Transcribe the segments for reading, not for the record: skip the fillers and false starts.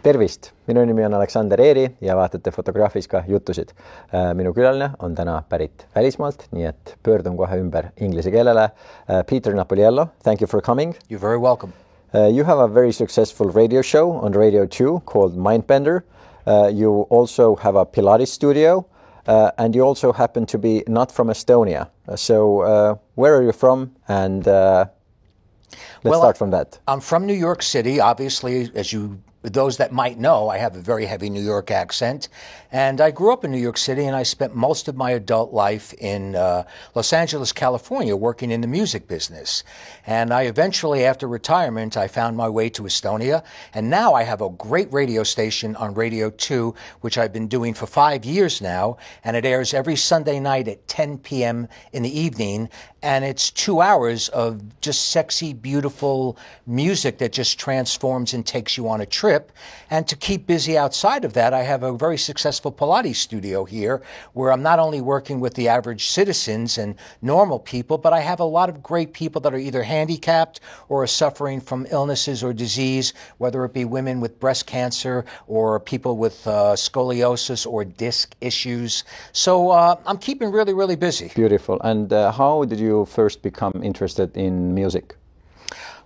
Tervist! Minu nimi on Aleksander Eeri ja vaatate Fotografiska jutusid. Minu külaline on täna pärit välismaalt, nii et pöördun kohe ümber inglise keelele. Peter Napoliello, thank you for coming. You're very welcome. You have a very successful radio show on Radio 2 called Mindbender. You also have a Pilates studio and you also happen to be not from Estonia. So where are you from? And let's start from that. I'm from New York City. Obviously, those that might know, I have a very heavy New York accent. And I grew up in New York City, and I spent most of my adult life in Los Angeles, California, working in the music business. And I eventually, after retirement, I found my way to Estonia. And now I have a great radio station on Radio 2, which I've been doing for 5 years now. And it airs every Sunday night at 10 p.m. in the evening. And it's 2 hours of just sexy, beautiful music that just transforms and takes you on a trip. And to keep busy outside of that, I have a very successful Pilates studio here where I'm not only working with the average citizens and normal people, but I have a lot of great people that are either handicapped or are suffering from illnesses or disease, whether it be women with breast cancer or people with scoliosis or disc issues. So I'm keeping really, really busy. Beautiful. And how did you first become interested in music?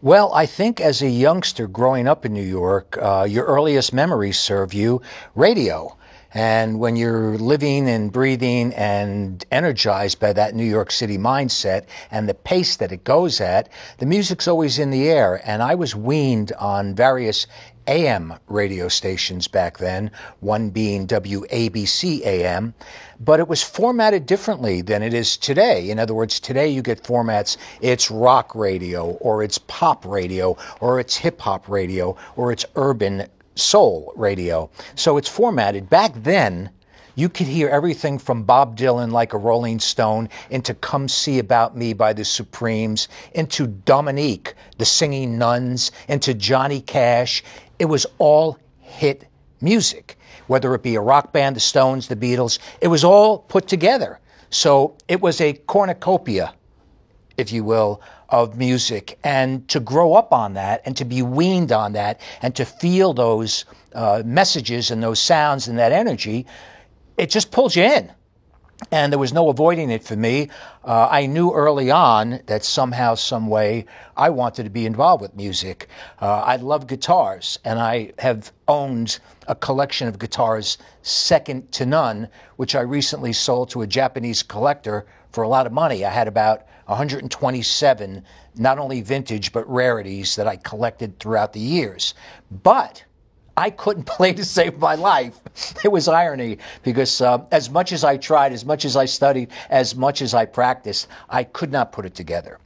Well, I think as a youngster growing up in New York, your earliest memories serve you radio. And when you're living and breathing and energized by that New York City mindset and the pace that it goes at, the music's always in the air. And I was weaned on various AM radio stations back then, one being WABC AM, but it was formatted differently than it is today. In other words, today you get formats, it's rock radio, or it's pop radio, or it's hip hop radio, or it's urban soul radio. So it's formatted. Back then, you could hear everything from Bob Dylan, Like a Rolling Stone, into Come See About Me by the Supremes, into Dominique, the Singing Nuns, into Johnny Cash. It was all hit music, whether it be a rock band, the Stones, the Beatles. It was all put together. So it was a cornucopia, if you will, of music. And to grow up on that and to be weaned on that and to feel those messages and those sounds and that energy, it just pulls you in. And there was no avoiding it for me. I knew early on that somehow, some way, I wanted to be involved with music. I love guitars, and I have owned a collection of guitars second to none, which I recently sold to a Japanese collector for a lot of money. I had about 127, not only vintage, but rarities that I collected throughout the years. But I couldn't play to save my life. It was irony because as much as I tried, as much as I studied, as much as I practiced, I could not put it together.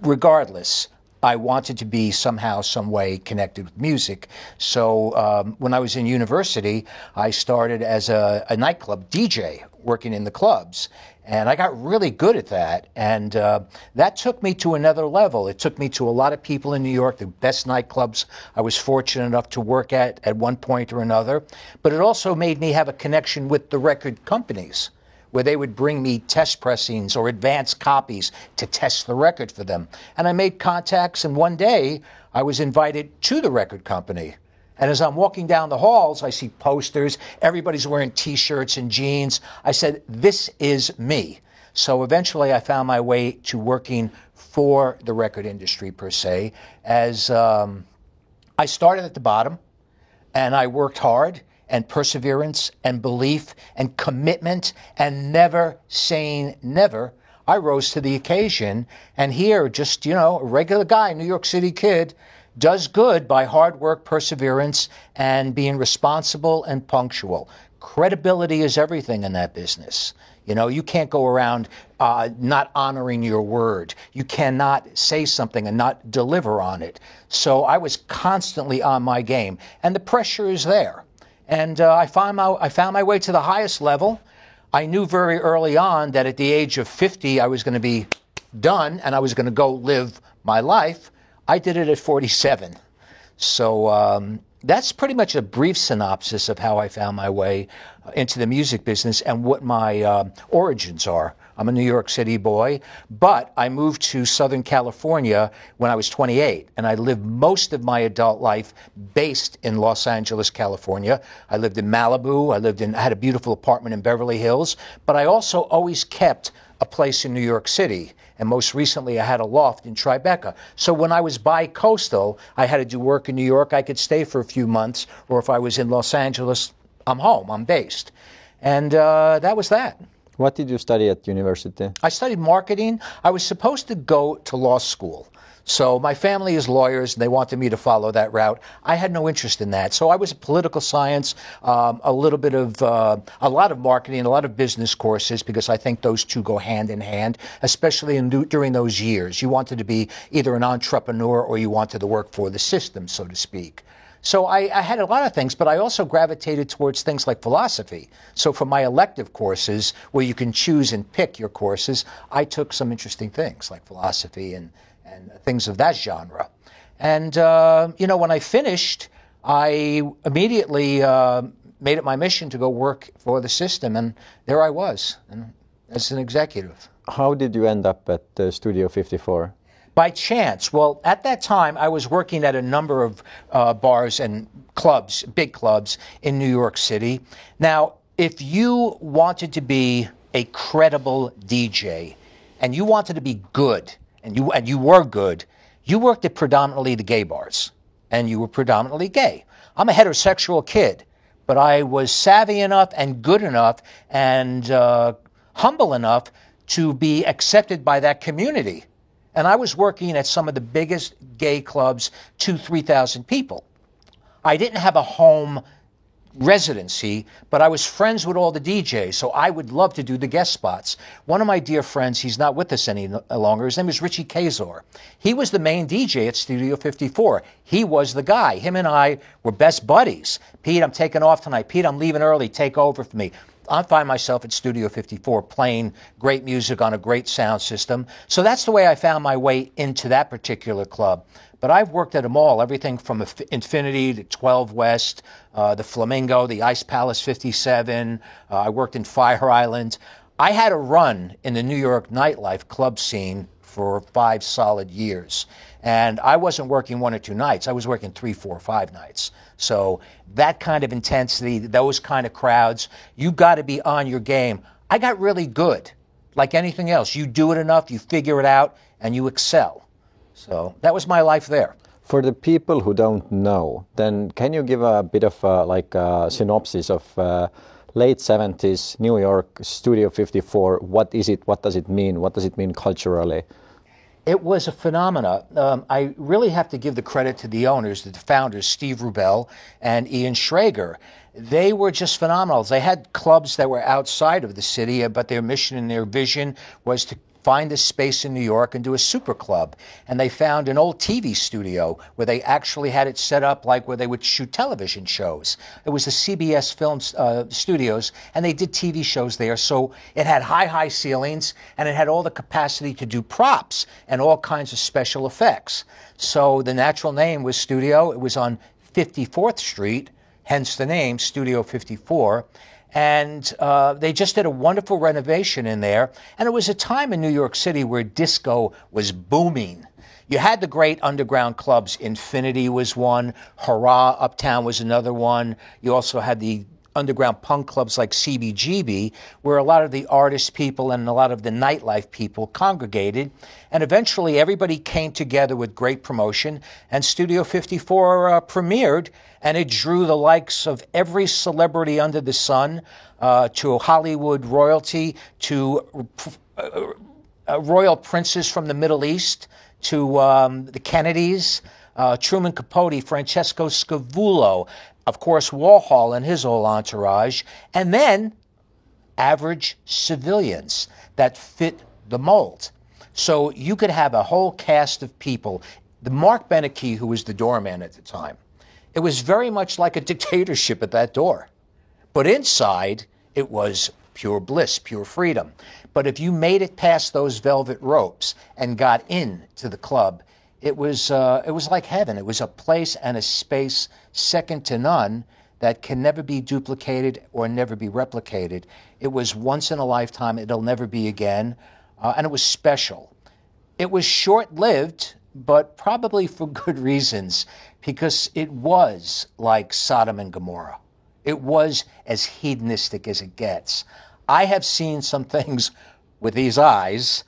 Regardless, I wanted to be somehow, some way connected with music. So when I was in university, I started as a nightclub DJ working in the clubs. And I got really good at that. And that took me to another level. It took me to a lot of people in New York, the best nightclubs I was fortunate enough to work at one point or another. But it also made me have a connection with the record companies, where they would bring me test pressings or advanced copies to test the record for them. And I made contacts, and one day I was invited to the record company. And as I'm walking down the halls, I see posters, everybody's wearing T-shirts and jeans. I said, this is me. So eventually I found my way to working for the record industry per se, as I started at the bottom, and I worked hard, and perseverance and belief and commitment and never saying never. I rose to the occasion, and here, just, a regular guy, New York City kid, does good by hard work, perseverance, and being responsible and punctual. Credibility is everything in that business. You can't go around not honoring your word. You cannot say something and not deliver on it. So I was constantly on my game, and the pressure is there. And I found my way to the highest level. I knew very early on that at the age of 50, I was going to be done, and I was going to go live my life. I did it at 47. So that's pretty much a brief synopsis of how I found my way into the music business and what my origins are. I'm a New York City boy, but I moved to Southern California when I was 28, and I lived most of my adult life based in Los Angeles, California. I lived in Malibu. I had a beautiful apartment in Beverly Hills, but I also always kept a place in New York City. And most recently, I had a loft in Tribeca. So when I was bi-coastal, I had to do work in New York. I could stay for a few months, or if I was in Los Angeles, I'm home, I'm based. And that was that. What did you study at university? I studied marketing. I was supposed to go to law school. So my family is lawyers, and they wanted me to follow that route. I had no interest in that. So I was political science, a lot of marketing, a lot of business courses, because I think those two go hand in hand, especially during those years. You wanted to be either an entrepreneur or you wanted to work for the system, so to speak. So I had a lot of things, but I also gravitated towards things like philosophy. So for my elective courses, where you can choose and pick your courses, I took some interesting things like philosophy and things of that genre. And, when I finished, I immediately made it my mission to go work for the system. And there I was as an executive. How did you end up at Studio 54? By chance. Well, at that time, I was working at a number of bars and clubs, big clubs in New York City. Now, if you wanted to be a credible DJ and you wanted to be good, and you were good, you worked at predominantly the gay bars, and you were predominantly gay. I'm a heterosexual kid, but I was savvy enough and good enough and humble enough to be accepted by that community. And I was working at some of the biggest gay clubs, 2,000-3,000 people. I didn't have a home residency, but I was friends with all the DJs, so I would love to do the guest spots. One of my dear friends, he's not with us any longer, his name is Richie Kazor. He was the main DJ at Studio 54. He was the guy. Him and I were best buddies. Pete, I'm taking off tonight. Pete, I'm leaving early. Take over for me. I find myself at Studio 54 playing great music on a great sound system. So that's the way I found my way into that particular club. But I've worked at them all, everything from Infinity to 12 West, the Flamingo, the Ice Palace 57. I worked in Fire Island. I had a run in the New York nightlife club scene for 5 solid years. And I wasn't working 1 or 2 nights. I was working 3, 4, 5 nights. So that kind of intensity, those kind of crowds, you got to be on your game. I got really good. Like anything else, you do it enough, you figure it out, and you excel. So that was my life there. For the people who don't know, then can you give a bit of a synopsis of late 70s New York Studio 54? What is it? What does it mean? What does it mean culturally? It was a phenomena. I really have to give the credit to the owners, the founders, Steve Rubel and Ian Schrager. They were just phenomenal. They had clubs that were outside of the city, but their mission and their vision was to find a space in New York and do a super club. And they found an old TV studio where they actually had it set up like where they would shoot television shows. It was the CBS Film Studios, and they did TV shows there. So it had high ceilings, and it had all the capacity to do props and all kinds of special effects. So the natural name was Studio. It was on 54th Street, hence the name Studio 54. And they just did a wonderful renovation in there. And it was a time in New York City where disco was booming. You had the great underground clubs. Infinity was one. Hurrah Uptown was another one. You also had the underground punk clubs like CBGB, where a lot of the artist people and a lot of the nightlife people congregated. And eventually everybody came together with great promotion, and Studio 54 premiered, and it drew the likes of every celebrity under the sun, to Hollywood royalty, to royal princes from the Middle East, to the Kennedys, Truman Capote, Francesco Scavullo, of course, Warhol and his whole entourage, and then average civilians that fit the mold. So you could have a whole cast of people. The Mark Beneke, who was the doorman at the time, it was very much like a dictatorship at that door. But inside, it was pure bliss, pure freedom. But if you made it past those velvet ropes and got into the club, it was like heaven. It was a place and a space second to none that can never be duplicated or never be replicated. It was once in a lifetime. It'll never be again. And it was special. It was short-lived, but probably for good reasons, because it was like Sodom and Gomorrah. It was as hedonistic as it gets. I have seen some things with these eyes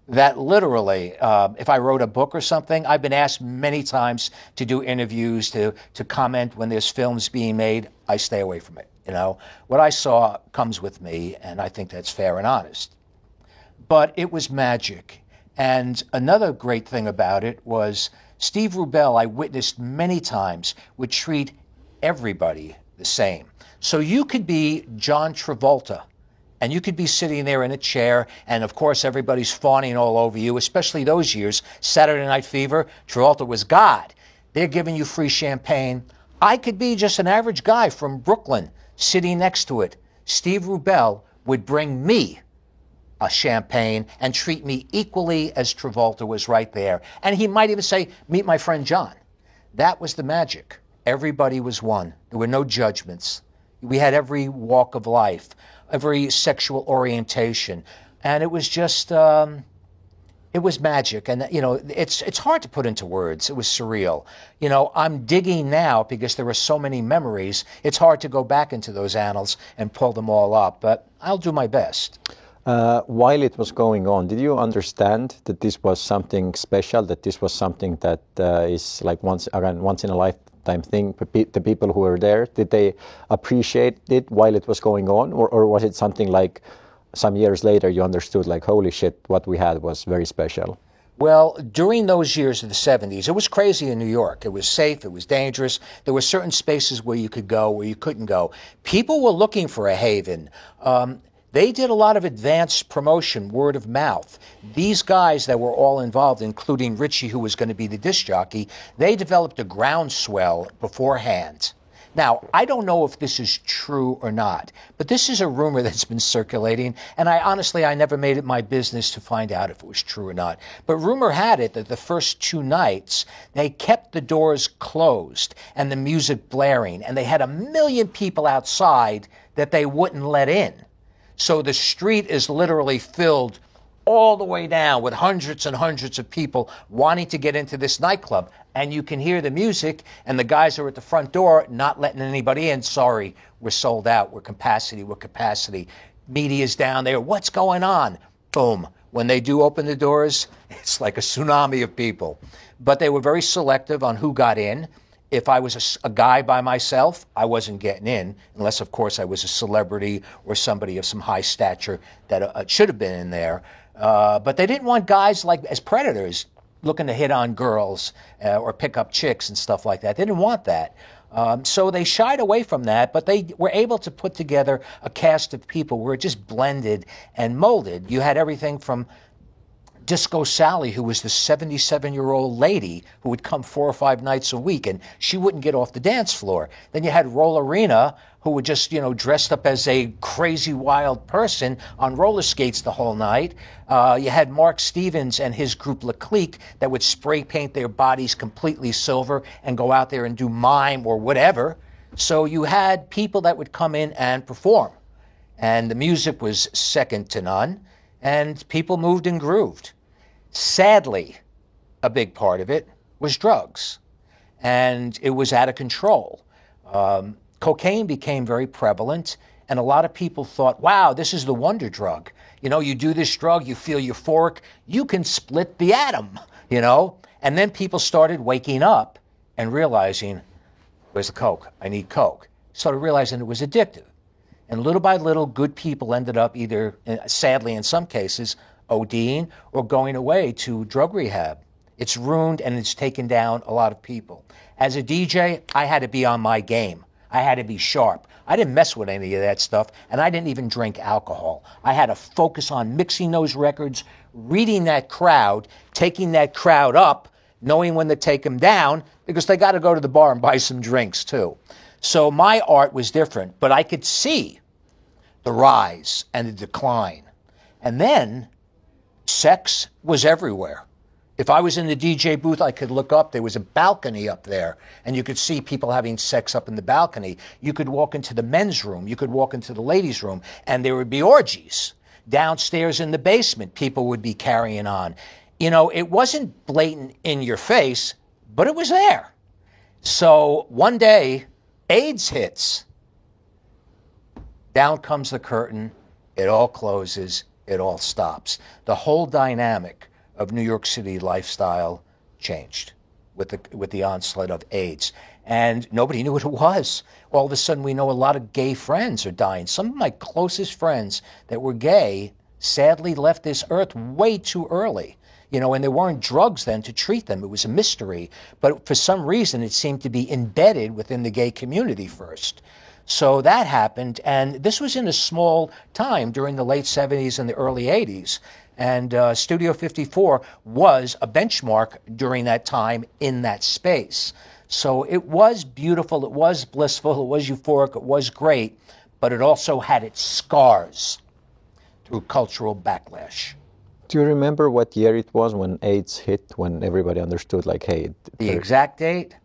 that literally, if I wrote a book or something, I've been asked many times to do interviews, to comment when there's films being made. I stay away from it. You know, what I saw comes with me, and I think that's fair and honest. But it was magic. And another great thing about it was Steve Rubell, I witnessed many times, would treat everybody the same. So you could be John Travolta, and you could be sitting there in a chair, and of course everybody's fawning all over you, especially those years. Saturday Night Fever, Travolta was God. They're giving you free champagne. I could be just an average guy from Brooklyn sitting next to it. Steve Rubell would bring me a champagne and treat me equally as Travolta was right there. And he might even say, meet my friend John. That was the magic. Everybody was one. There were no judgments. We had every walk of life, every sexual orientation. And it was just, it was magic. And, you know, it's hard to put into words. It was surreal. You know, I'm digging now because there are so many memories. It's hard to go back into those annals and pull them all up, but I'll do my best. While it was going on, did you understand that this was something special, that this was something that is like once in a lifetime thing? The people who were there, did they appreciate it while it was going on? Or was it something like some years later you understood, like, holy shit, what we had was very special? Well, during those years of the 70s, it was crazy in New York. It was safe. It was dangerous. There were certain spaces where you could go, where you couldn't go. People were looking for a haven. They did a lot of advanced promotion, word of mouth. These guys that were all involved, including Richie, who was going to be the disc jockey, they developed a groundswell beforehand. Now, I don't know if this is true or not, but this is a rumor that's been circulating, and I never made it my business to find out if it was true or not. But rumor had it that the first two nights, they kept the doors closed and the music blaring, and they had 1 million people outside that they wouldn't let in. So the street is literally filled all the way down with hundreds and hundreds of people wanting to get into this nightclub. And you can hear the music, and the guys are at the front door not letting anybody in. Sorry, we're sold out. We're capacity. Media's down there. What's going on? Boom. When they do open the doors, it's like a tsunami of people. But they were very selective on who got in. If I was a guy by myself, I wasn't getting in, unless, of course, I was a celebrity or somebody of some high stature that should have been in there. But they didn't want guys like as predators looking to hit on girls or pick up chicks and stuff like that. They didn't want that. So they shied away from that, but they were able to put together a cast of people where it just blended and molded. You had everything from Disco Sally, who was the 77-year-old lady who would come 4 or 5 nights a week, and she wouldn't get off the dance floor. Then you had Rollerina, who would just, dressed up as a crazy wild person on roller skates the whole night. You had Mark Stevens and his group Le Clique that would spray paint their bodies completely silver and go out there and do mime or whatever. So you had people that would come in and perform. And the music was second to none. And people moved and grooved. Sadly, a big part of it was drugs. And it was out of control. Cocaine became very prevalent, and a lot of people thought, wow, this is the wonder drug. You do this drug, you feel euphoric, you can split the atom, And then people started waking up and realizing, where's the coke? I need coke. Started realizing it was addictive. And little by little, good people ended up either, sadly in some cases, ODing or going away to drug rehab. It's ruined and it's taken down a lot of people. As a DJ, I had to be on my game. I had to be sharp. I didn't mess with any of that stuff, and I didn't even drink alcohol. I had to focus on mixing those records, reading that crowd, taking that crowd up, knowing when to take them down, because they got to go to the bar and buy some drinks too. So my art was different, but I could see the rise and the decline. And then sex was everywhere. If I was in the DJ booth, I could look up. There was a balcony up there, and you could see people having sex up in the balcony. You could walk into the men's room. You could walk into the ladies' room, and there would be orgies. Downstairs in the basement, people would be carrying on. You know, it wasn't blatant in your face, but it was there. So one day, AIDS hits. Down comes the curtain. It all closes. It all stops. The whole dynamic of New York City lifestyle changed with the onslaught of AIDS. And nobody knew what it was. All of a sudden, we know a lot of gay friends are dying. Some of my closest friends that were gay sadly left this earth way too early. You know, and there weren't drugs then to treat them. It was a mystery. But for some reason, it seemed to be embedded within the gay community first. So that happened, and this was in a small time during the late 70s and the early 80s. And Studio 54 was a benchmark during that time in that space. So it was beautiful, it was blissful, it was euphoric, it was great, but it also had its scars through cultural backlash. Do you remember what year it was when AIDS hit, when everybody understood, like, hey... The exact date?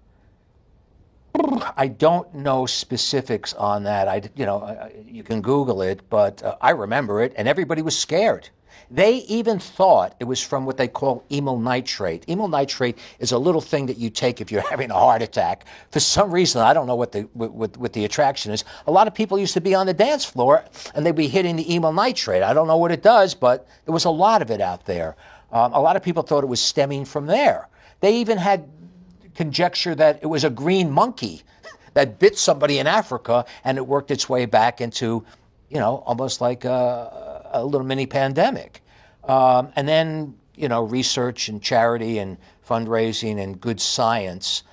I don't know specifics on that. You can Google it, but I remember it, and everybody was scared. They even thought it was from what they call amyl nitrate. Amyl nitrate is a little thing that you take if you're having a heart attack. For some reason, I don't know what the attraction is. A lot of people used to be on the dance floor, and they'd be hitting the amyl nitrate. I don't know what it does, but there was a lot of it out there. A lot of people thought it was stemming from there. They even had conjecture that it was a green monkey that bit somebody in Africa, and it worked its way back into, you know, almost like a little mini pandemic. And then, you know, research and charity and fundraising and good science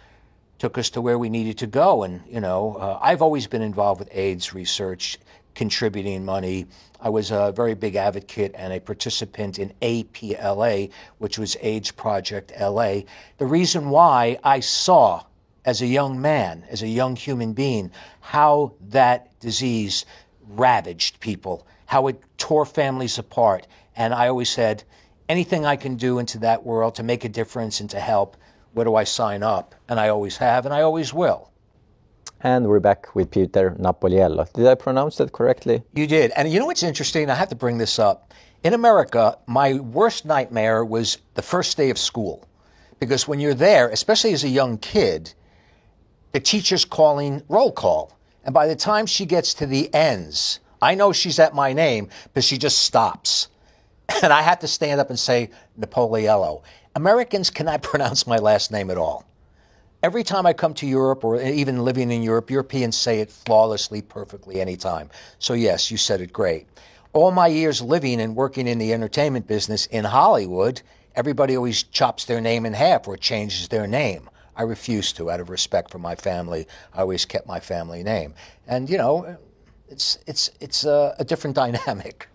took us to where we needed to go. And, you know, I've always been involved with AIDS research, contributing money. I was a very big advocate and a participant in APLA, which was AIDS Project LA. The reason why I saw, as a young man, as a young human being, how that disease ravaged people, how it tore families apart. And I always said, anything I can do into that world to make a difference and to help, where do I sign up? And I always have, and I always will. And we're back with Peter Napoliello. Did I pronounce that correctly? You did. And you know what's interesting? I have to bring this up. In America, my worst nightmare was the first day of school. Because when you're there, especially as a young kid, the teacher's calling roll call. And by the time she gets to the ends, I know she's at my name, but she just stops. And I have to stand up and say, Napoliello. Americans cannot pronounce my last name at all. Every time I come to Europe, or even living in Europe, Europeans say it flawlessly, perfectly, anytime. So yes, you said it great. All my years living and working in the entertainment business in Hollywood, everybody always chops their name in half or changes their name. I refuse to, out of respect for my family. I always kept my family name. And, you know, it's a different dynamic.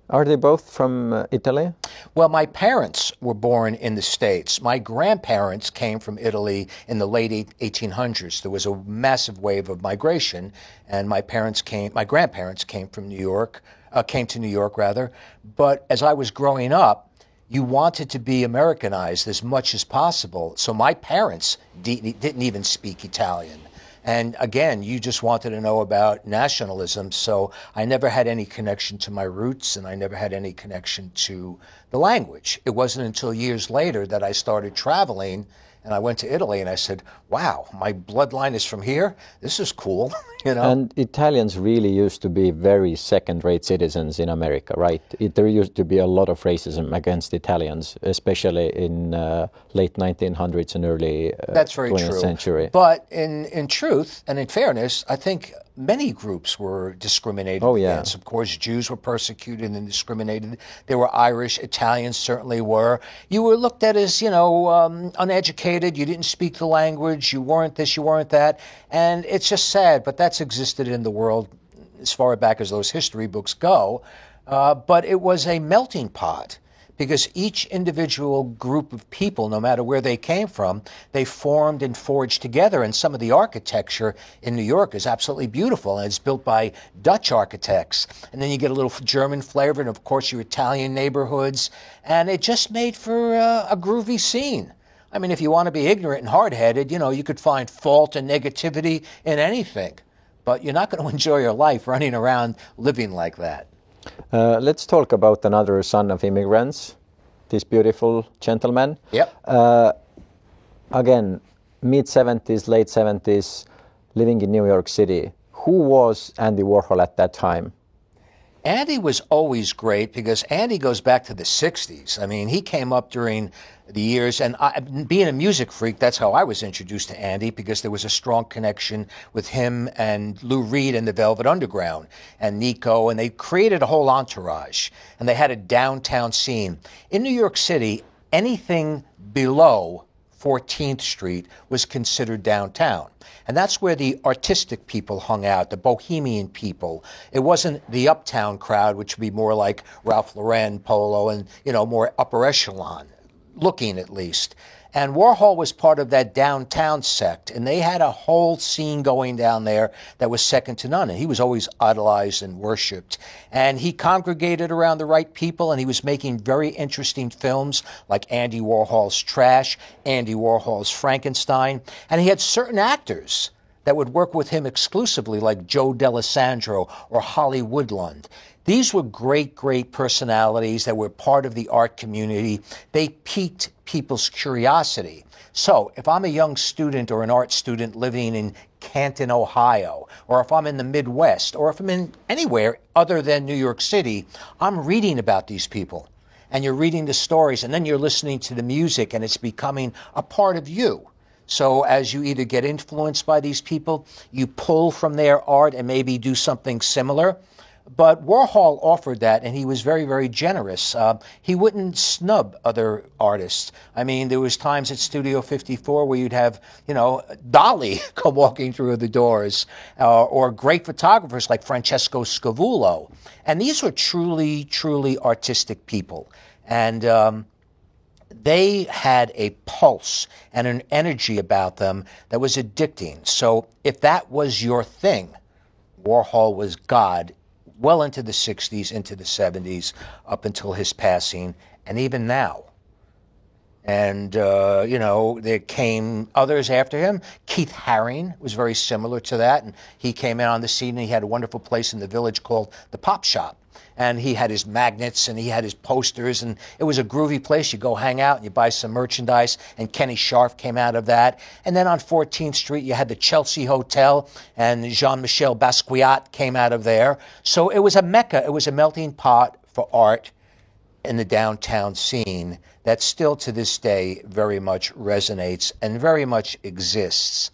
Are they both from Italy? Well, my parents were born in the States. My grandparents came from Italy in the late 1800s. There was a massive wave of migration, and my grandparents came from New York, came to New York rather. But as I was growing up, you wanted to be Americanized as much as possible. So my parents didn't even speak Italian. And again, you just wanted to know about nationalism. So I never had any connection to my roots, and I never had any connection to the language. It wasn't until years later that I started traveling, and I went to Italy, and I said, wow, my bloodline is from here? This is cool, you know? And Italians really used to be very second-rate citizens in America, right? There used to be a lot of racism against Italians, especially in late 1900s and early That's very 20th true. century. But in truth and in fairness, I think many groups were discriminated against. Of course, Jews were persecuted and discriminated. There were Irish, Italians certainly were. You were looked at as, you know, uneducated. You didn't speak the language. You weren't this, you weren't that. And it's just sad, but that's existed in the world as far back as those history books go. But it was a melting pot, because each individual group of people, no matter where they came from, they formed and forged together. And some of the architecture in New York is absolutely beautiful, and it's built by Dutch architects. And then you get a little German flavor, and of course your Italian neighborhoods, and it just made for a groovy scene. I mean, if you want to be ignorant and hard-headed, you could find fault and negativity in anything, but you're not going to enjoy your life running around living like that. Let's talk about another son of immigrants, this beautiful gentleman. Yep. Again, mid-70s, late 70s, living in New York City. Who was Andy Warhol at that time? Andy was always great because Andy goes back to the 60s. I mean, he came up during the years, and being a music freak, that's how I was introduced to Andy, because there was a strong connection with him and Lou Reed and the Velvet Underground and Nico, and they created a whole entourage, and they had a downtown scene. In New York City, anything below 14th Street was considered downtown. And that's where the artistic people hung out, the bohemian people. It wasn't the uptown crowd, which would be more like Ralph Lauren, Polo, and, more upper echelon, looking at least. And Warhol was part of that downtown sect, and they had a whole scene going down there that was second to none. And he was always idolized and worshipped. And he congregated around the right people, and he was making very interesting films like Andy Warhol's Trash, Andy Warhol's Frankenstein. And he had certain actors that would work with him exclusively, like Joe D'Alessandro or Holly Woodland. These were great, great personalities that were part of the art community. They piqued people's curiosity. So if I'm a young student or an art student living in Canton, Ohio, or if I'm in the Midwest, or if I'm in anywhere other than New York City, I'm reading about these people. And you're reading the stories, and then you're listening to the music, and it's becoming a part of you. So as you either get influenced by these people, you pull from their art and maybe do something similar. But Warhol offered that, and he was very, very generous. He wouldn't snub other artists. I mean, there was times at Studio 54 where you'd have, Dali come walking through the doors, or great photographers like Francesco Scavullo. And these were truly, truly artistic people. And they had a pulse and an energy about them that was addicting. So if that was your thing, Warhol was God well into the 60s, into the 70s, up until his passing, and even now. And, there came others after him. Keith Haring was very similar to that, and he came in on the scene, and he had a wonderful place in the Village called the Pop Shop. And he had his magnets, and he had his posters, and it was a groovy place. You go hang out, and you buy some merchandise, and Kenny Scharf came out of that. And then on 14th Street, you had the Chelsea Hotel, and Jean-Michel Basquiat came out of there. So it was a mecca. It was a melting pot for art in the downtown scene that still to this day very much resonates and very much exists.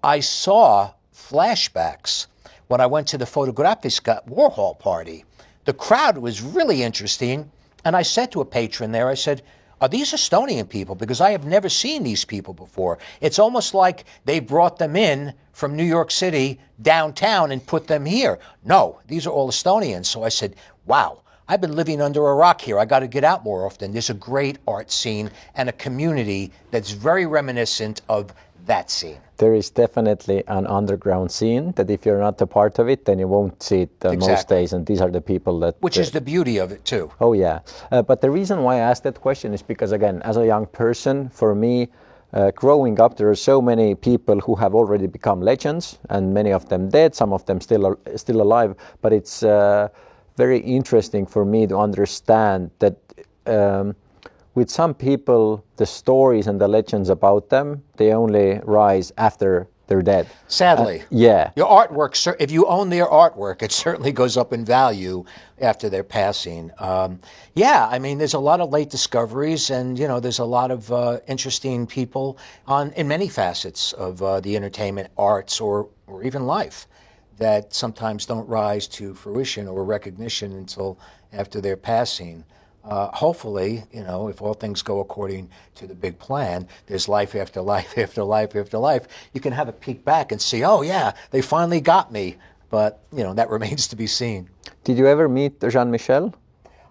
I saw flashbacks when I went to the Fotografiska Warhol party. The crowd was really interesting, and I said to a patron there, I said, are these Estonian people? Because I have never seen these people before. It's almost like they brought them in from New York City downtown and put them here. No, these are all Estonians. So I said, wow, I've been living under a rock here. I got to get out more often. There's a great art scene and a community that's very reminiscent of that scene. There is definitely an underground scene that if you're not a part of it, then you won't see it most days. And these are the people that... Which is the beauty of it, too. Oh, yeah. But the reason why I asked that question is because, again, as a young person, for me, growing up, there are so many people who have already become legends, and many of them dead, some of them still alive. But it's very interesting for me to understand that with some people, the stories and the legends about them, they only rise after they're dead. Sadly. Yeah. Your artwork, if you own their artwork, it certainly goes up in value after their passing. There's a lot of late discoveries, and, there's a lot of interesting people in many facets of the entertainment arts or even life that sometimes don't rise to fruition or recognition until after their passing. Hopefully, if all things go according to the big plan, there's life after life after life after life. You can have a peek back and see, oh yeah, they finally got me. But, that remains to be seen. Did you ever meet Jean-Michel?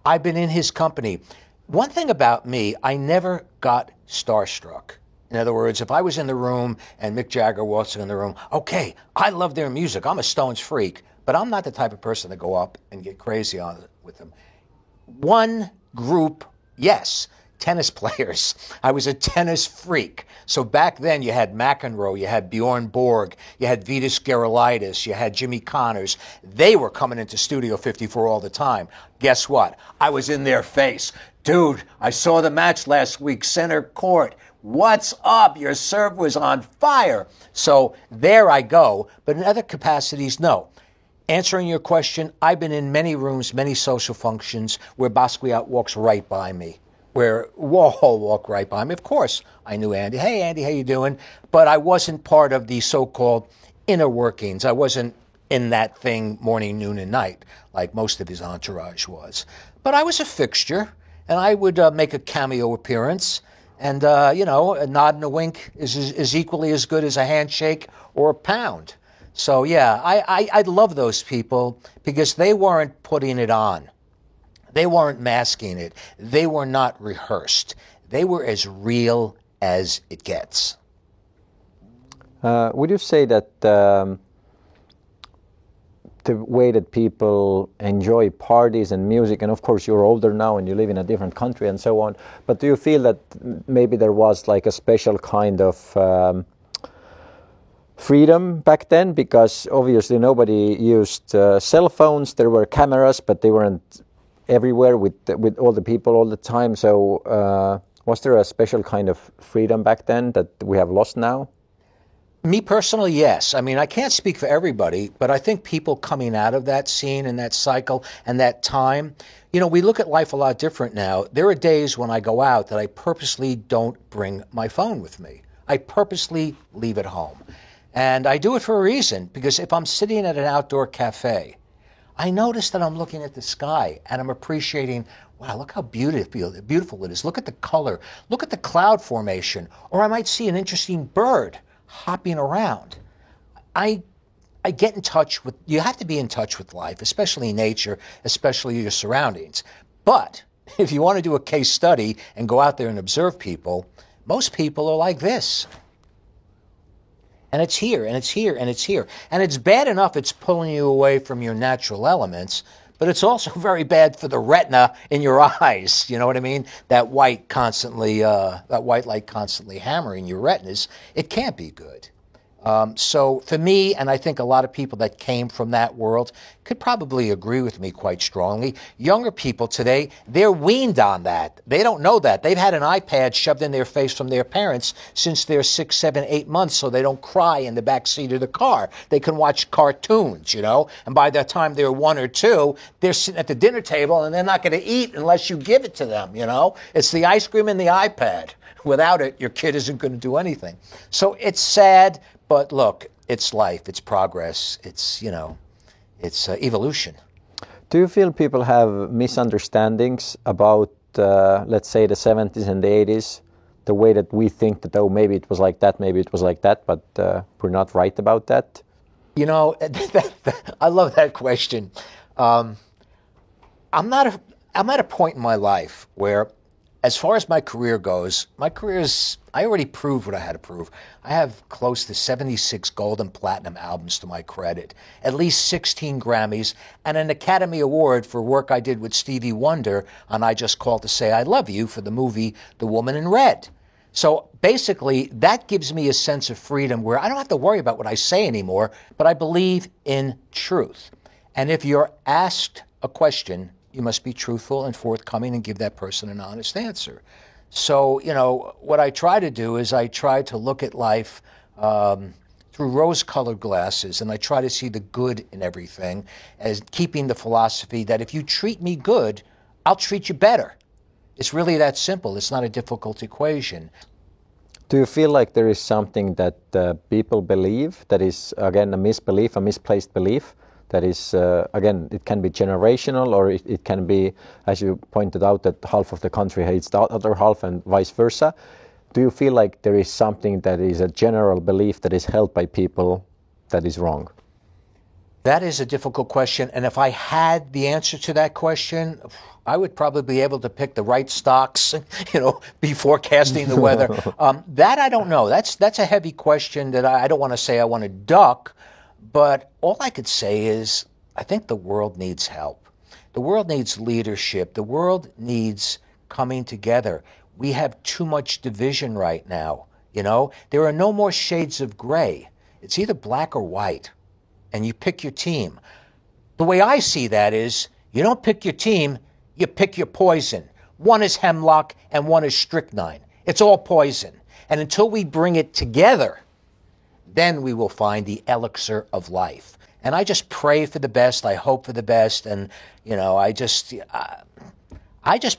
I've been in his company. One thing about me, I never got starstruck. In other words, if I was in the room and Mick Jagger walks in the room, okay, I love their music. I'm a Stones freak, but I'm not the type of person to go up and get crazy on it with them. One group, yes, tennis players. I was a tennis freak. So back then you had McEnroe, you had Bjorn Borg, you had Vitas Gerulaitis, you had Jimmy Connors. They were coming into Studio 54 all the time. Guess what? I was in their face. Dude, I saw the match last week, center court. What's up? Your serve was on fire. So there I go. But in other capacities, no. Answering your question, I've been in many rooms, many social functions where Basquiat walks right by me, where Warhol walked right by me. Of course, I knew Andy. Hey, Andy, how you doing? But I wasn't part of the so-called inner workings. I wasn't in that thing morning, noon, and night like most of his entourage was. But I was a fixture, and I would make a cameo appearance. And, a nod and a wink is equally as good as a handshake or a pound. So, yeah, I love those people because they weren't putting it on. They weren't masking it. They were not rehearsed. They were as real as it gets. Would you say that the way that people enjoy parties and music, and of course you're older now and you live in a different country and so on, but do you feel that maybe there was like a special kind of freedom back then? Because obviously nobody used cell phones, there were cameras, but they weren't everywhere with all the people all the time. So was there a special kind of freedom back then that we have lost now? Me personally, yes. I mean, I can't speak for everybody, but I think people coming out of that scene and that cycle and that time, we look at life a lot different now. There are days when I go out that I purposely don't bring my phone with me. I purposely leave it home. And I do it for a reason, because if I'm sitting at an outdoor cafe, I notice that I'm looking at the sky and I'm appreciating, wow, look how beautiful it is. Look at the color. Look at the cloud formation. Or I might see an interesting bird hopping around. I get in touch with, you have to be in touch with life, especially nature, especially your surroundings. But if you want to do a case study and go out there and observe people, most people are like this. And it's here, and it's here, and it's here. And it's bad enough it's pulling you away from your natural elements, but it's also very bad for the retina in your eyes. You know what I mean? That white light constantly hammering your retinas. It can't be good. So for me, and I think a lot of people that came from that world could probably agree with me quite strongly, younger people today, they're weaned on that. They don't know that. They've had an iPad shoved in their face from their parents since they're 6, 7, 8 months, so they don't cry in the back seat of the car. They can watch cartoons, and by the time they're 1 or 2, they're sitting at the dinner table and they're not going to eat unless you give it to them, It's the ice cream and the iPad. Without it, your kid isn't going to do anything. So it's sad. But look, it's life, it's progress, it's evolution. Do you feel people have misunderstandings about, let's say, the 70s and the 80s, the way that we think that, maybe it was like that, but we're not right about that? I love that question. I'm at a point in my life where, as far as my career goes, I already proved what I had to prove. I have close to 76 gold and platinum albums to my credit, at least 16 Grammys, and an Academy Award for work I did with Stevie Wonder on I Just Called to Say I Love You for the movie The Woman in Red. So basically, that gives me a sense of freedom where I don't have to worry about what I say anymore, but I believe in truth. And if you're asked a question, you must be truthful and forthcoming and give that person an honest answer. So, what I try to do is I try to look at life through rose-colored glasses, and I try to see the good in everything, as keeping the philosophy that if you treat me good, I'll treat you better. It's really that simple. It's not a difficult equation. Do you feel like there is something that people believe that is, again, a misbelief, a misplaced belief? That is, again, it can be generational, or it can be, as you pointed out, that half of the country hates the other half and vice versa. Do you feel like there is something that is a general belief that is held by people that is wrong? That is a difficult question. And if I had the answer to that question, I would probably be able to pick the right stocks, be forecasting the weather. That I don't know. That's a heavy question that I don't want to say I want to duck. But all I could say is I think the world needs help. The world needs leadership. The world needs coming together. We have too much division right now. There are no more shades of gray. It's either black or white. And you pick your team. The way I see that is you don't pick your team, you pick your poison. One is hemlock and one is strychnine. It's all poison. And until we bring it together, then we will find the elixir of life. And I just pray for the best. I hope for the best. And, I just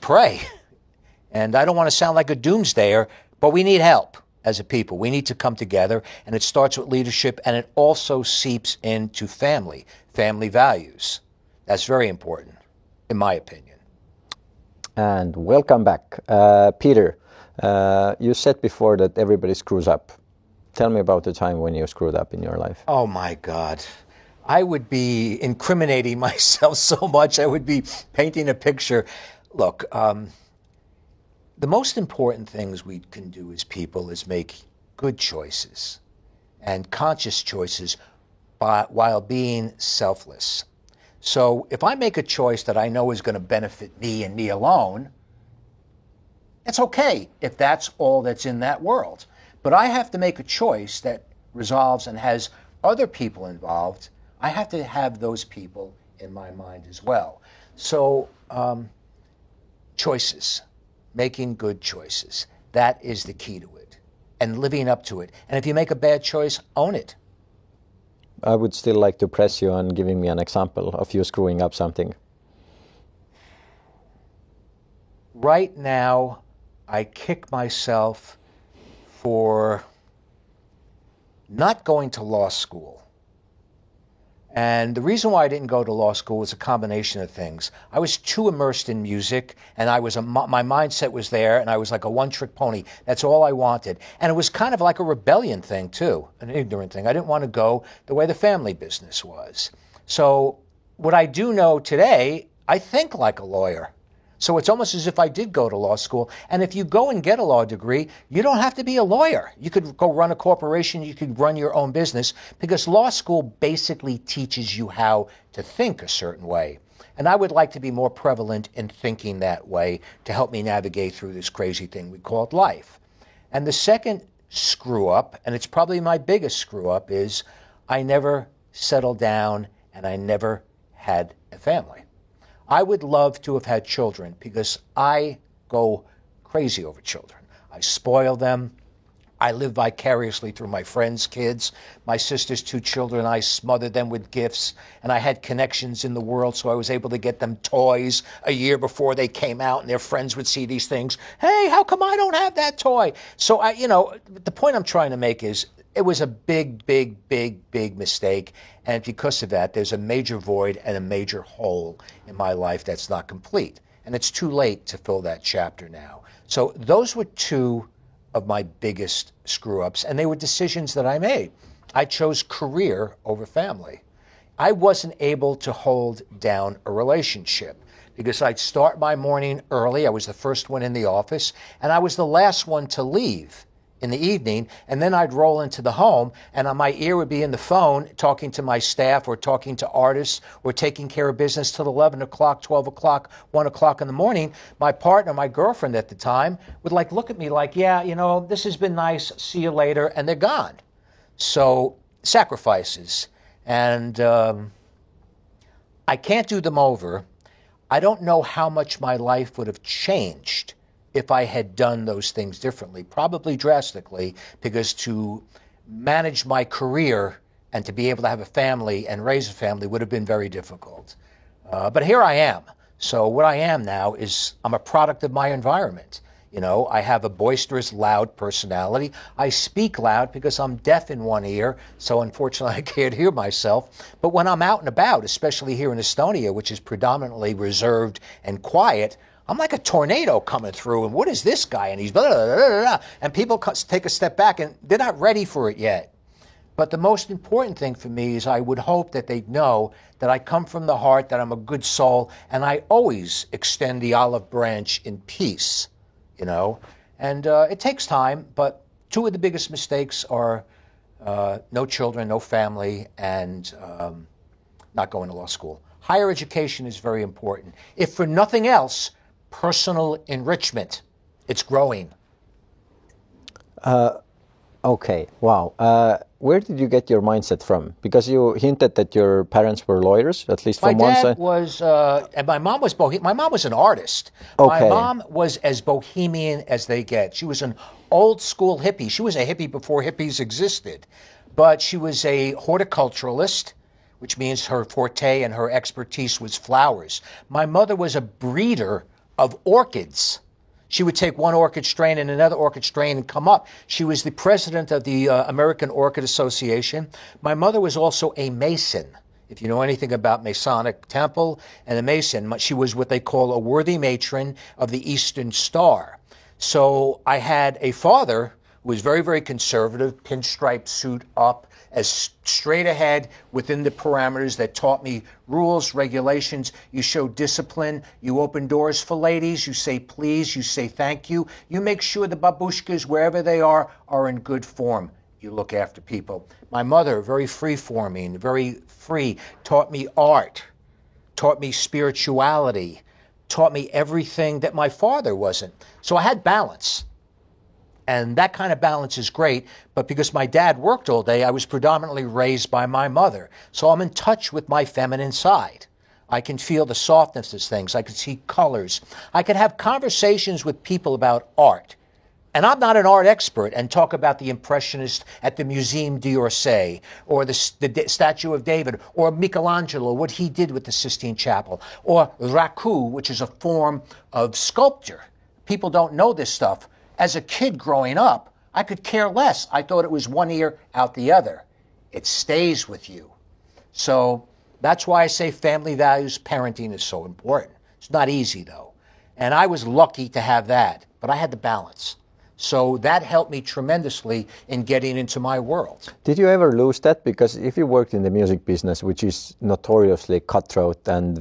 pray. And I don't want to sound like a doomsdayer, but we need help. As a people, we need to come together, and it starts with leadership, and it also seeps into family values. That's very important, in my opinion. And welcome back. Peter, you said before that everybody screws up. Tell me about the time when you screwed up in your life. Oh, my God. I would be incriminating myself so much. I would be painting a picture. Look, the most important things we can do as people is make good choices and conscious choices while being selfless. So if I make a choice that I know is going to benefit me and me alone, it's okay if that's all that's in that world. But I have to make a choice that resolves and has other people involved. I have to have those people in my mind as well. So choices. Making good choices. That is the key to it. And living up to it. And if you make a bad choice, own it. I would still like to press you on giving me an example of you screwing up something. Right now, I kick myself for not going to law school. And the reason why I didn't go to law school was a combination of things. I was too immersed in music, and my mindset was there, and I was like a one-trick pony. That's all I wanted. And it was kind of like a rebellion thing, too, an ignorant thing. I didn't want to go the way the family business was. So what I do know today, I think like a lawyer. So it's almost as if I did go to law school. And if you go and get a law degree, you don't have to be a lawyer. You could go run a corporation. You could run your own business because law school basically teaches you how to think a certain way. And I would like to be more prevalent in thinking that way to help me navigate through this crazy thing we call life. And the second screw up, and it's probably my biggest screw up, is I never settled down and I never had a family. I would love to have had children because I go crazy over children. I spoil them. I live vicariously through my friends' kids. My sister's 2 children, I smothered them with gifts, and I had connections in the world, so I was able to get them toys a year before they came out, and their friends would see these things. Hey, how come I don't have that toy? So, the point I'm trying to make is it was a big, big, big, big mistake. And because of that, there's a major void and a major hole in my life that's not complete. And it's too late to fill that chapter now. So those were 2 of my biggest screw-ups, and they were decisions that I made. I chose career over family. I wasn't able to hold down a relationship because I'd start my morning early. I was the first one in the office, and I was the last one to leave in the evening, and then I'd roll into the home, and my ear would be in the phone talking to my staff or talking to artists or taking care of business till 11 o'clock, 12 o'clock, 1 o'clock in the morning. My partner, my girlfriend at the time, would look at me like, yeah, this has been nice, see you later, and they're gone. So sacrifices. And I can't do them over. I don't know how much my life would have changed if I had done those things differently, probably drastically, because to manage my career and to be able to have a family and raise a family would have been very difficult. But here I am. So what I am now is I'm a product of my environment. I have a boisterous, loud personality. I speak loud because I'm deaf in one ear, so unfortunately I can't hear myself. But when I'm out and about, especially here in Estonia, which is predominantly reserved and quiet, I'm like a tornado coming through, and what is this guy? And he's blah, blah, blah, blah, blah. And people take a step back, and they're not ready for it yet. But the most important thing for me is I would hope that they'd know that I come from the heart, that I'm a good soul, and I always extend the olive branch in peace, you know. And it takes time, but two of the biggest mistakes are no children, no family, and not going to law school. Higher education is very important. If for nothing else, personal enrichment. It's growing. Okay, wow. Where did you get your mindset from? Because you hinted that your parents were lawyers, at least from one side. My dad was, and my mom was my mom was an artist. Okay. My mom was as bohemian as they get. She was an old school hippie. She was a hippie before hippies existed, but she was a horticulturalist, which means her forte and her expertise was flowers. My mother was a breeder of orchids. She would take one orchid strain and another orchid strain and come up. She was the president of the American Orchid Association. My mother was also a Mason. If you know anything about Masonic Temple and a Mason, she was what they call a worthy matron of the Eastern Star. So I had a father who was very, very conservative, pinstripe suit up, as straight ahead within the parameters that taught me rules, regulations. You show discipline. You open doors for ladies. You say please. You say thank you. You make sure the babushkas, wherever they are in good form. You look after people. My mother, very free-forming, very free, taught me art, taught me spirituality, taught me everything that my father wasn't. So I had balance. And that kind of balance is great, but because my dad worked all day, I was predominantly raised by my mother. So I'm in touch with my feminine side. I can feel the softness of things. I can see colors. I can have conversations with people about art. And I'm not an art expert and talk about the Impressionist at the Museum d'Orsay or the Statue of David or Michelangelo, what he did with the Sistine Chapel, or raku, which is a form of sculpture. People don't know this stuff. As a kid growing up, I could care less. I thought it was one ear out the other. It stays with you. So that's why I say family values, parenting is so important. It's not easy, though. And I was lucky to have that, but I had the balance. So that helped me tremendously in getting into my world. Did you ever lose that? Because if you worked in the music business, which is notoriously cutthroat and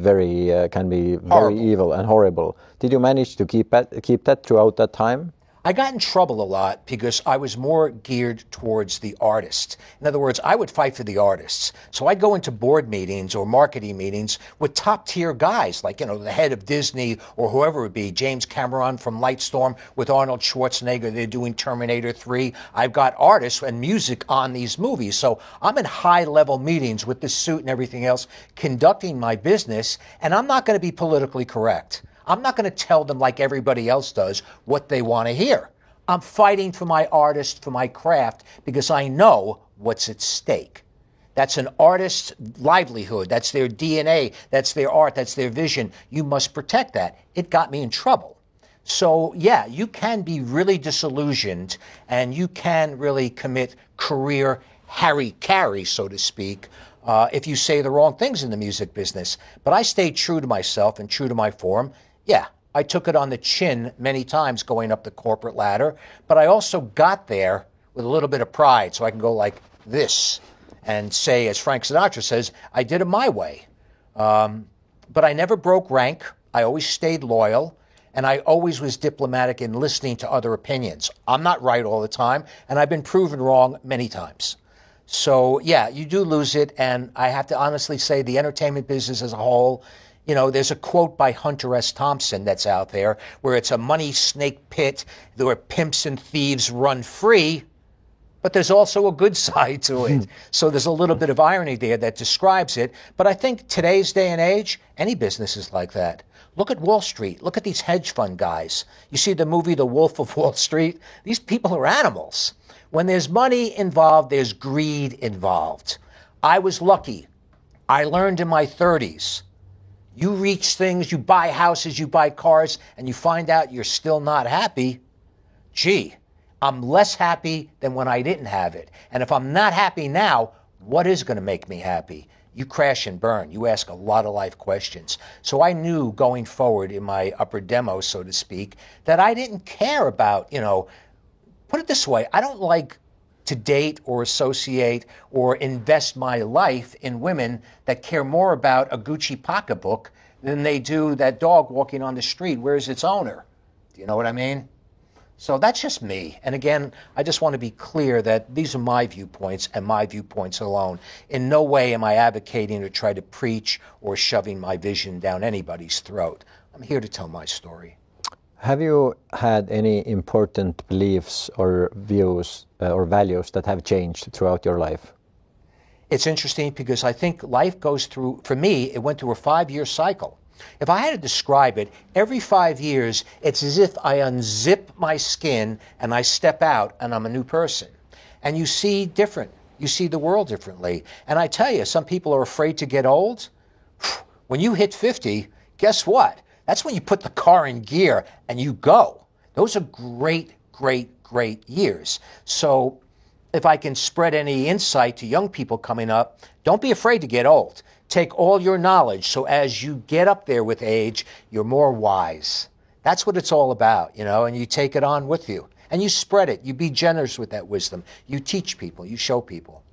can be very evil and horrible, did you manage to keep that throughout that time? I got in trouble a lot because I was more geared towards the artists. In other words, I would fight for the artists. So I'd go into board meetings or marketing meetings with top-tier guys like, the head of Disney or whoever it would be, James Cameron from Lightstorm with Arnold Schwarzenegger. They're doing Terminator 3. I've got artists and music on these movies. So I'm in high-level meetings with the suit and everything else, conducting my business, and I'm not going to be politically correct. I'm not going to tell them like everybody else does what they want to hear. I'm fighting for my artist, for my craft, because I know what's at stake. That's an artist's livelihood. That's their DNA. That's their art. That's their vision. You must protect that. It got me in trouble. So, yeah, you can be really disillusioned and you can really commit career harry-carry, so to speak, if you say the wrong things in the music business. But I stayed true to myself and true to my form. Yeah, I took it on the chin many times going up the corporate ladder, but I also got there with a little bit of pride so I can go like this and say, as Frank Sinatra says, I did it my way. But I never broke rank. I always stayed loyal, and I always was diplomatic in listening to other opinions. I'm not right all the time, and I've been proven wrong many times. So, yeah, you do lose it, and I have to honestly say the entertainment business as a whole, there's a quote by Hunter S. Thompson that's out there where it's a money snake pit where pimps and thieves run free, but there's also a good side to it. So there's a little bit of irony there that describes it. But I think today's day and age, any business is like that. Look at Wall Street. Look at these hedge fund guys. You see the movie The Wolf of Wall Street? These people are animals. When there's money involved, there's greed involved. I was lucky. I learned in my 30s. You reach things, you buy houses, you buy cars, and you find out you're still not happy. Gee, I'm less happy than when I didn't have it. And if I'm not happy now, what is going to make me happy? You crash and burn. You ask a lot of life questions. So I knew going forward in my upper demo, so to speak, that I didn't care about, put it this way, I don't like to date or associate or invest my life in women that care more about a Gucci pocketbook than they do that dog walking on the street. Where's its owner? Do you know what I mean? So that's just me. And again, I just want to be clear that these are my viewpoints and my viewpoints alone. In no way am I advocating to try to preach or shoving my vision down anybody's throat. I'm here to tell my story. Have you had any important beliefs or views or values that have changed throughout your life? It's interesting because I think life goes through, for me, it went through a 5-year cycle. If I had to describe it, every 5 years, it's as if I unzip my skin and I step out and I'm a new person. And you see different. You see the world differently. And I tell you, some people are afraid to get old. When you hit 50, guess what? That's when you put the car in gear and you go. Those are great, great, great years. So if I can spread any insight to young people coming up, don't be afraid to get old. Take all your knowledge so as you get up there with age, you're more wise. That's what it's all about, you know, and you take it on with you. And you spread it. You be generous with that wisdom. You teach people. You show people.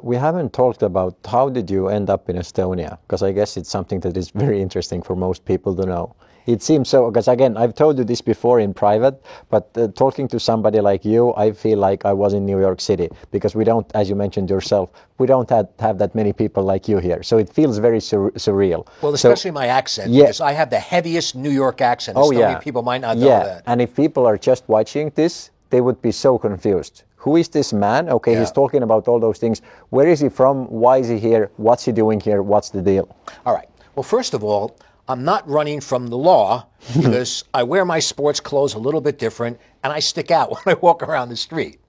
We haven't talked about how did you end up in Estonia, because I guess it's something that is very interesting for most people to know. It seems so, because again, I've told you this before in private, but talking to somebody like you, I feel like I was in New York City, because we don't, as you mentioned yourself, we don't have that many people like you here. So it feels very surreal. Well, especially my accent, yeah. Because I have the heaviest New York accent. Oh, Estonian yeah. people might not know that. And if people are just watching this, they would be so confused. Who is this man? Okay, yeah. He's talking about all those things. Where is he from? Why is he here? What's he doing here? What's the deal? All right. Well, first of all, I'm not running from the law because I wear my sports clothes a little bit different and I stick out when I walk around the street.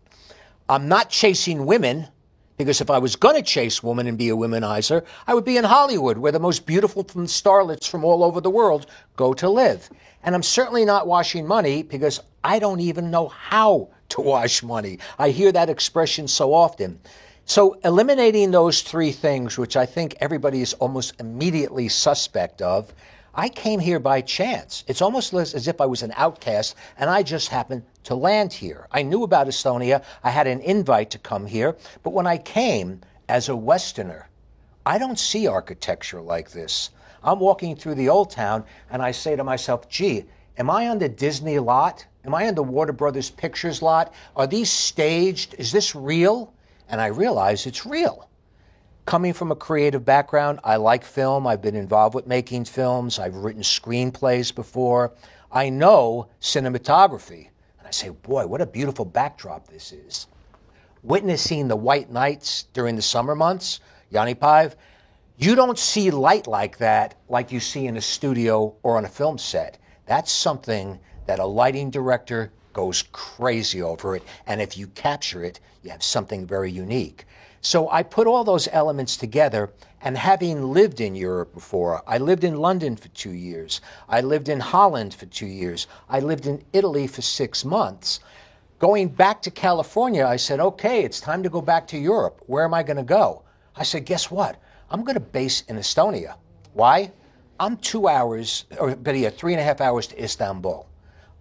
I'm not chasing women because if I was going to chase women and be a womanizer, I would be in Hollywood where the most beautiful starlets from all over the world go to live. And I'm certainly not washing money because I don't even know how to wash money. I hear that expression so often. So eliminating those three things, which I think everybody is almost immediately suspect of, I came here by chance. It's almost as if I was an outcast and I just happened to land here. I knew about Estonia. I had an invite to come here. But when I came as a Westerner, I don't see architecture like this. I'm walking through the old town and I say to myself, gee, am I on the Disney lot? Am I on the Warner Brothers Pictures lot? Are these staged? Is this real? And I realize it's real. Coming from a creative background, I like film. I've been involved with making films. I've written screenplays before. I know cinematography. And I say, boy, what a beautiful backdrop this is. Witnessing the white nights during the summer months, Yanni Paiv, you don't see light like that like you see in a studio or on a film set. That's something that a lighting director goes crazy over it. And if you capture it, you have something very unique. So I put all those elements together, and having lived in Europe before, I lived in London for 2 years. I lived in Holland for 2 years. I lived in Italy for 6 months. Going back to California, I said, okay, it's time to go back to Europe. Where am I going to go? I said, guess what? I'm going to base in Estonia. Why? I'm 2 hours, or better yet, 3.5 hours to Istanbul.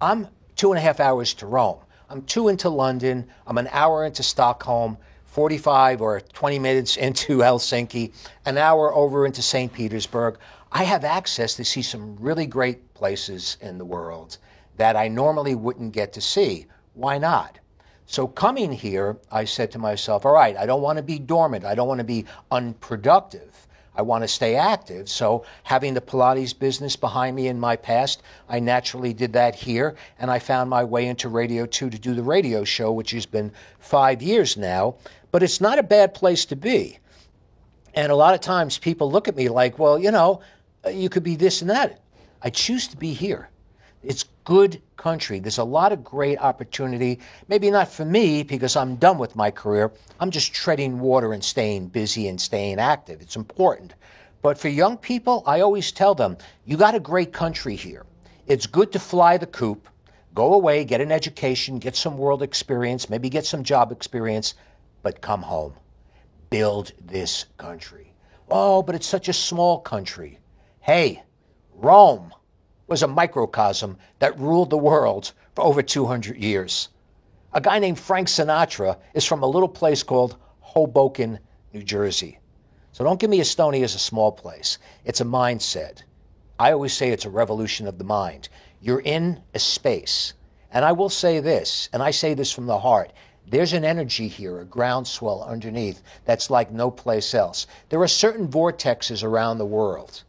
I'm 2.5 hours to Rome. I'm 2 into London. I'm an hour into Stockholm, 45 or 20 minutes into Helsinki, an hour over into St. Petersburg. I have access to see some really great places in the world that I normally wouldn't get to see. Why not? So coming here, I said to myself, all right, I don't want to be dormant. I don't want to be unproductive. I want to stay active. So having the Pilates business behind me in my past, I naturally did that here. And I found my way into Radio 2 to do the radio show, which has been 5 years now. But it's not a bad place to be. And a lot of times people look at me like, well, you know, you could be this and that. I choose to be here. It's good country. There's a lot of great opportunity. Maybe not for me because I'm done with my career. I'm just treading water and staying busy and staying active. It's important. But for young people, I always tell them, you got a great country here. It's good to fly the coop, go away, get an education, get some world experience, maybe get some job experience, but come home. Build this country. Oh, but it's such a small country. Hey, Rome was a microcosm that ruled the world for over 200 years. A guy named Frank Sinatra is from a little place called Hoboken, New Jersey. So don't give me Estonia as a small place. It's a mindset. I always say it's a revolution of the mind. You're in a space. And I will say this, and I say this from the heart, there's an energy here, a groundswell underneath that's like no place else. There are certain vortexes around the world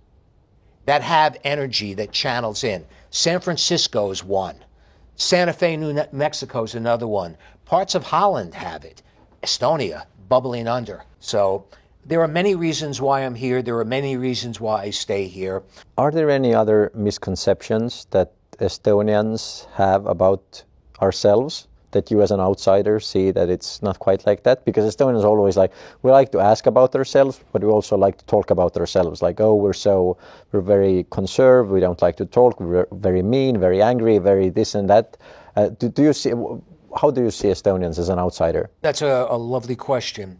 that have energy that channels in. San Francisco is one. Santa Fe, New Mexico is another one. Parts of Holland have it. Estonia, bubbling under. So there are many reasons why I'm here. There are many reasons why I stay here. Are there any other misconceptions that Estonians have about ourselves that you as an outsider see that it's not quite like that? Because Estonians are always like, we like to ask about ourselves, but we also like to talk about ourselves. Like, oh, we're very conserved, we don't like to talk, we're very mean, very angry, very this and that. Do you see, how do you see Estonians as an outsider? That's a lovely question.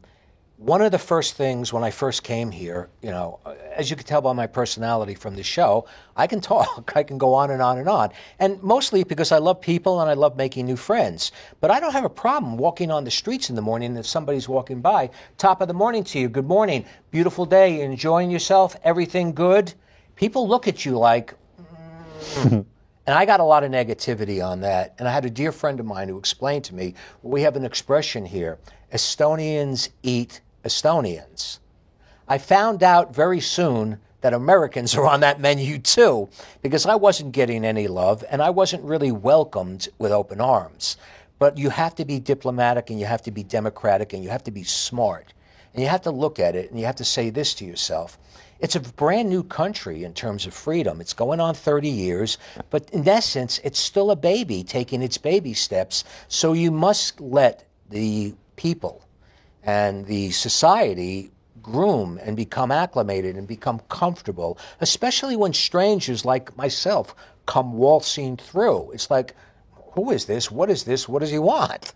One of the first things when I first came here, you know, as you can tell by my personality from the show, I can talk. I can go on and on and on. And mostly because I love people and I love making new friends. But I don't have a problem walking on the streets in the morning if somebody's walking by. Top of the morning to you. Good morning. Beautiful day. Enjoying yourself. Everything good. People look at you like, and I got a lot of negativity on that. And I had a dear friend of mine who explained to me, we have an expression here, Estonians eat Estonians. I found out very soon that Americans are on that menu too, because I wasn't getting any love and I wasn't really welcomed with open arms. But you have to be diplomatic and you have to be democratic and you have to be smart. And you have to look at it and you have to say this to yourself. It's a brand new country in terms of freedom. It's going on 30 years, but in essence, it's still a baby taking its baby steps. So you must let the people and the society groom and become acclimated and become comfortable, especially when strangers like myself come waltzing through. It's like, who is this? What is this? What does he want?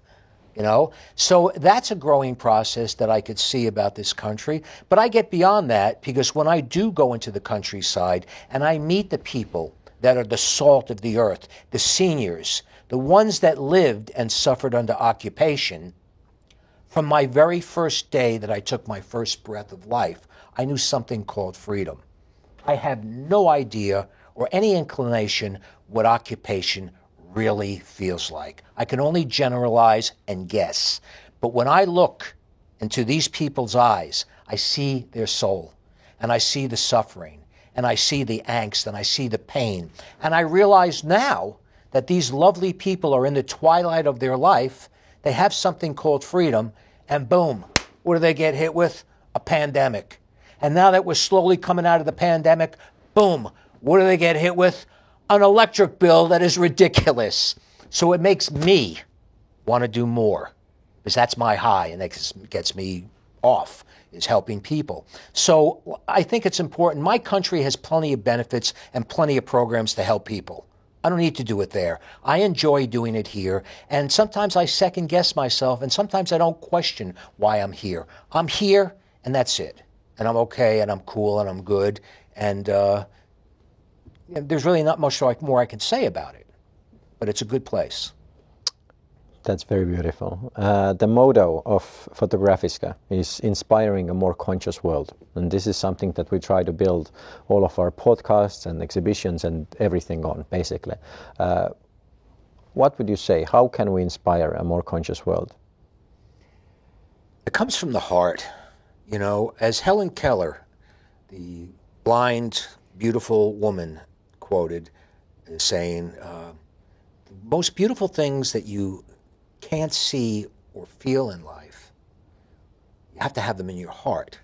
You know, so that's a growing process that I could see about this country. But I get beyond that because when I do go into the countryside and I meet the people that are the salt of the earth, the seniors, the ones that lived and suffered under occupation, from my very first day that I took my first breath of life, I knew something called freedom. I have no idea or any inclination what occupation really feels like. I can only generalize and guess. But when I look into these people's eyes, I see their soul, and I see the suffering, and I see the angst, and I see the pain. And I realize now that these lovely people are in the twilight of their life. They have something called freedom, and boom, what do they get hit with? A pandemic. And now that we're slowly coming out of the pandemic, boom, what do they get hit with? An electric bill that is ridiculous. So it makes me want to do more, because that's my high, and that gets me off, is helping people. So I think it's important. My country has plenty of benefits and plenty of programs to help people. I don't need to do it there. I enjoy doing it here, and sometimes I second guess myself, and sometimes I don't question why I'm here. I'm here, and that's it. And I'm okay, and I'm cool, and I'm good, and there's really not much more I can say about it, but it's a good place. That's very beautiful. The motto of Fotografiska is inspiring a more conscious world. And this is something that we try to build all of our podcasts and exhibitions and everything on, basically. What would you say? How can we inspire a more conscious world? It comes from the heart. You know, as Helen Keller, the blind, beautiful woman, quoted as saying, the most beautiful things that you can't see or feel in life, you have to have them in your heart.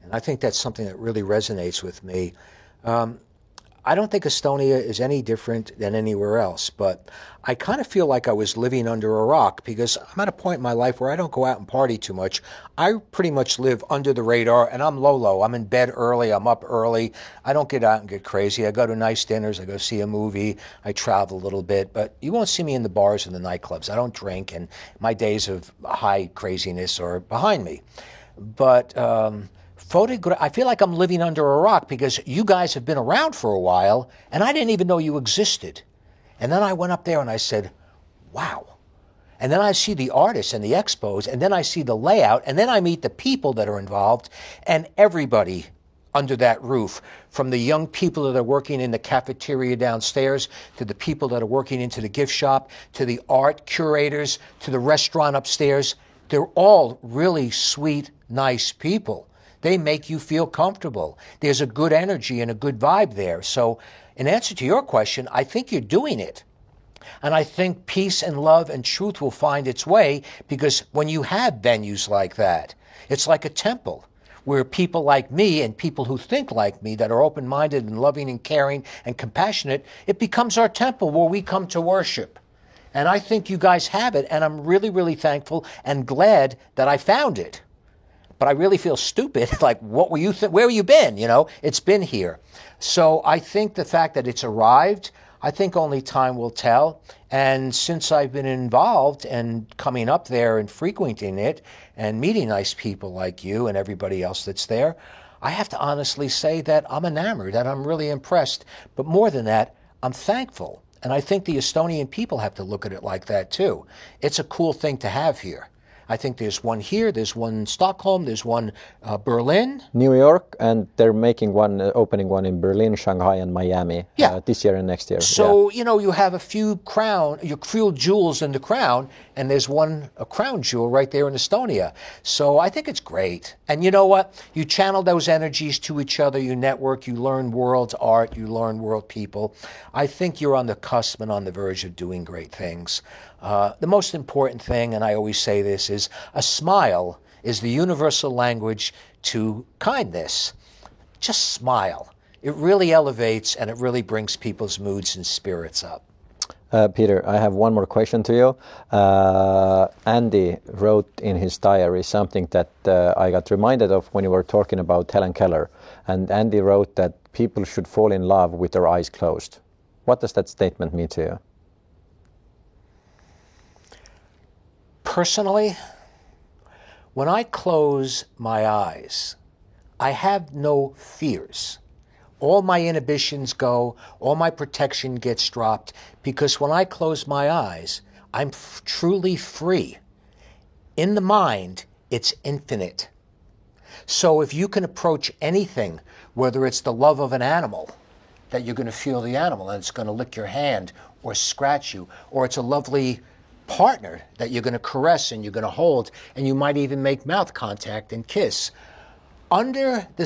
And I think that's something that really resonates with me. I don't think Estonia is any different than anywhere else, but I kind of feel like I was living under a rock because I'm at a point in my life where I don't go out and party too much. I pretty much live under the radar, and I'm low. I'm in bed early. I'm up early. I don't get out and get crazy. I go to nice dinners. I go see a movie. I travel a little bit, but you won't see me in the bars and the nightclubs. I don't drink, and my days of high craziness are behind me. But I feel like I'm living under a rock because you guys have been around for a while, and I didn't even know you existed. And then I went up there and I said, wow. And then I see the artists and the expos, and then I see the layout, and then I meet the people that are involved, and everybody under that roof, from the young people that are working in the cafeteria downstairs, to the people that are working into the gift shop, to the art curators, to the restaurant upstairs. They're all really sweet, nice people. They make you feel comfortable. There's a good energy and a good vibe there. So in answer to your question, I think you're doing it. And I think peace and love and truth will find its way, because when you have venues like that, it's like a temple where people like me and people who think like me that are open-minded and loving and caring and compassionate, it becomes our temple where we come to worship. And I think you guys have it, and I'm really, really thankful and glad that I found it. But I really feel stupid, like, what were you where have you been? You know, it's been here. So I think the fact that it's arrived, I think only time will tell. And since I've been involved and coming up there and frequenting it and meeting nice people like you and everybody else that's there, I have to honestly say that I'm enamored, that I'm really impressed. But more than that, I'm thankful. And I think the Estonian people have to look at it like that too. It's a cool thing to have here. I think there's one here, there's one in Stockholm, there's one Berlin. New York, and they're making one, opening one in Berlin, Shanghai, and Miami this year and next year. So, you know, you have a few jewels in the crown, and there's a crown jewel right there in Estonia. So I think it's great. And you know what? You channel those energies to each other, you network, you learn world art, you learn world people. I think you're on the cusp and on the verge of doing great things. The most important thing, and I always say this, is a smile is the universal language to kindness. Just smile. It really elevates and it really brings people's moods and spirits up. Peter, I have one more question to you. Andy wrote in his diary something that I got reminded of when you were talking about Helen Keller. And Andy wrote that people should fall in love with their eyes closed. What does that statement mean to you? Personally, when I close my eyes, I have no fears. All my inhibitions go, all my protection gets dropped, because when I close my eyes, I'm truly free. In the mind, it's infinite. So if you can approach anything, whether it's the love of an animal, that you're going to feel the animal and it's going to lick your hand or scratch you, or it's a lovely partner that you're going to caress and you're going to hold, and you might even make mouth contact and kiss. Under the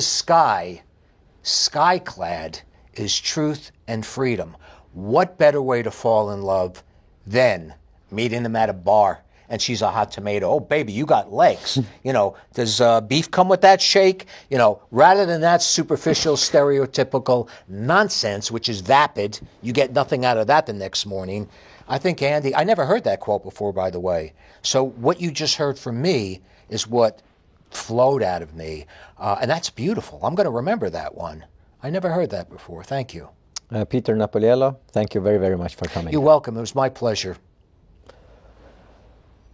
sky-clad is truth and freedom. What better way to fall in love than meeting them at a bar and she's a hot tomato? Oh, baby, you got legs. You know, does beef come with that shake? You know, rather than that superficial, stereotypical nonsense, which is vapid, you get nothing out of that the next morning. I think, Andy, I never heard that quote before, by the way. So what you just heard from me is what flowed out of me. And that's beautiful. I'm going to remember that one. I never heard that before. Thank you. Peter Napoliello, thank you very, very much for coming. You're welcome. It was my pleasure.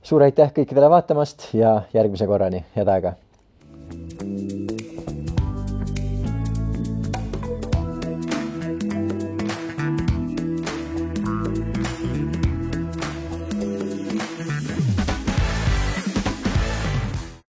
Suur aitäh kõikidele vaatamast ja järgmise korrani, head aega!